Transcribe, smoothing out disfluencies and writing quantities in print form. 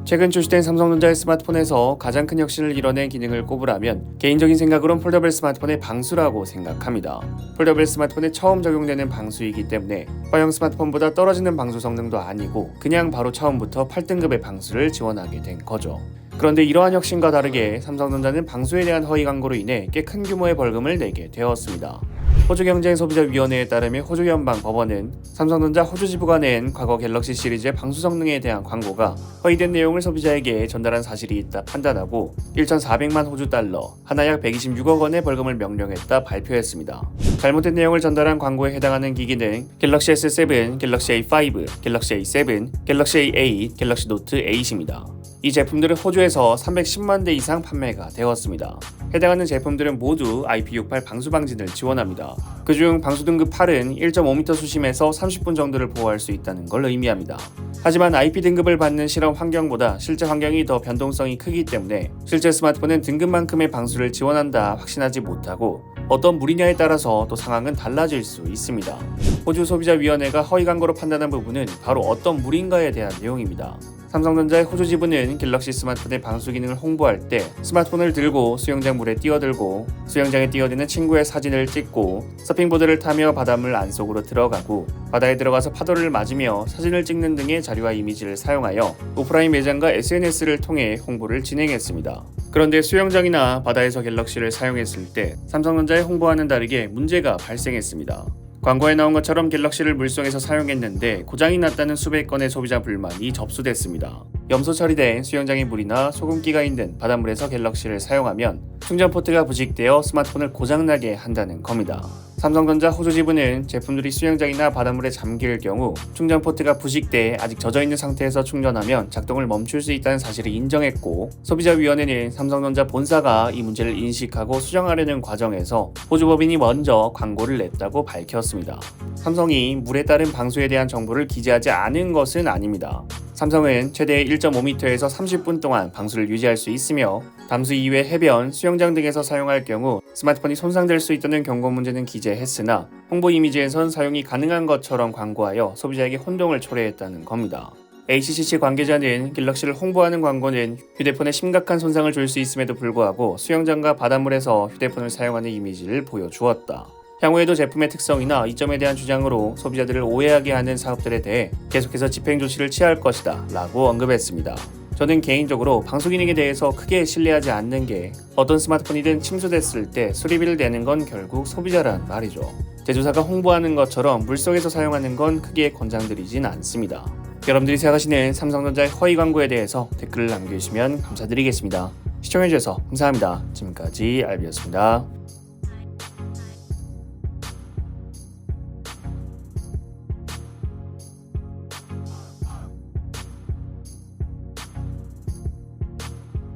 최근 출시된 삼성전자의 스마트폰에서 가장 큰 혁신을 이뤄낸 기능을 꼽으라면 개인적인 생각으론 폴더블 스마트폰의 방수라고 생각합니다. 폴더블 스마트폰에 처음 적용되는 방수이기 때문에 X형 스마트폰보다 떨어지는 방수 성능도 아니고 그냥 바로 처음부터 8등급의 방수를 지원하게 된 거죠. 그런데 이러한 혁신과 다르게 삼성전자는 방수에 대한 허위 광고로 인해 꽤 큰 규모의 벌금을 내게 되었습니다. 호주경쟁소비자위원회에 따르면 호주 연방법원은 삼성전자 호주지부가 낸 과거 갤럭시 시리즈의 방수 성능에 대한 광고가 허위된 내용을 소비자에게 전달한 사실이 있다 판단하고 1,400만 호주 달러, 하나 약 126억 원의 벌금을 명령했다 발표했습니다. 잘못된 내용을 전달한 광고에 해당하는 기기는 갤럭시 S7, 갤럭시 A5, 갤럭시 A7, 갤럭시 A8, 갤럭시 노트 8입니다. 이 제품들은 호주에서 310만 대 이상 판매가 되었습니다. 해당하는 제품들은 모두 IP68 방수 방진을 지원합니다. 그중 방수 등급 8은 1.5m 수심에서 30분 정도를 보호할 수 있다는 걸 의미합니다. 하지만 IP 등급을 받는 실험 환경보다 실제 환경이 더 변동성이 크기 때문에 실제 스마트폰은 등급만큼의 방수를 지원한다 확신하지 못하고 어떤 물이냐에 따라서 또 상황은 달라질 수 있습니다. 호주 소비자위원회가 허위 광고로 판단한 부분은 바로 어떤 물인가에 대한 내용입니다. 삼성전자의 호주 지부는 갤럭시 스마트폰의 방수 기능을 홍보할 때 스마트폰을 들고 수영장 물에 뛰어들고 수영장에 뛰어드는 친구의 사진을 찍고 서핑보드를 타며 바닷물 안속으로 들어가고 바다에 들어가서 파도를 맞으며 사진을 찍는 등의 자료와 이미지를 사용하여 오프라인 매장과 SNS를 통해 홍보를 진행했습니다. 그런데 수영장이나 바다에서 갤럭시를 사용했을 때 삼성전자의 홍보와는 다르게 문제가 발생했습니다. 광고에 나온 것처럼 갤럭시를 물속에서 사용했는데 고장이 났다는 수백 건의 소비자 불만이 접수됐습니다. 염소 처리된 수영장의 물이나 소금기가 있는 바닷물에서 갤럭시를 사용하면 충전 포트가 부식되어 스마트폰을 고장나게 한다는 겁니다. 삼성전자 호주 지부는 제품들이 수영장이나 바닷물에 잠길 경우 충전 포트가 부식돼 아직 젖어있는 상태에서 충전하면 작동을 멈출 수 있다는 사실을 인정했고 소비자위원회는 삼성전자 본사가 이 문제를 인식하고 수정하려는 과정에서 호주 법인이 먼저 광고를 냈다고 밝혔습니다. 삼성이 물에 따른 방수에 대한 정보를 기재하지 않은 것은 아닙니다. 삼성은 최대 1.5m에서 30분 동안 방수를 유지할 수 있으며 담수 이외 해변, 수영장 등에서 사용할 경우 스마트폰이 손상될 수 있다는 경고 문제는 기재했으나 홍보 이미지에선 사용이 가능한 것처럼 광고하여 소비자에게 혼동을 초래했다는 겁니다. HCC 관계자는 갤럭시를 홍보하는 광고는 휴대폰에 심각한 손상을 줄 수 있음에도 불구하고 수영장과 바닷물에서 휴대폰을 사용하는 이미지를 보여주었다. 향후에도 제품의 특성이나 이점에 대한 주장으로 소비자들을 오해하게 하는 사업들에 대해 계속해서 집행 조치를 취할 것이다 라고 언급했습니다. 저는 개인적으로 방수 기능에 대해서 크게 신뢰하지 않는 게 어떤 스마트폰이든 침수됐을 때 수리비를 내는 건 결국 소비자란 말이죠. 제조사가 홍보하는 것처럼 물속에서 사용하는 건 크게 권장드리진 않습니다. 여러분들이 생각하시는 삼성전자의 허위 광고에 대해서 댓글을 남겨주시면 감사드리겠습니다. 시청해주셔서 감사합니다. 지금까지 알비였습니다.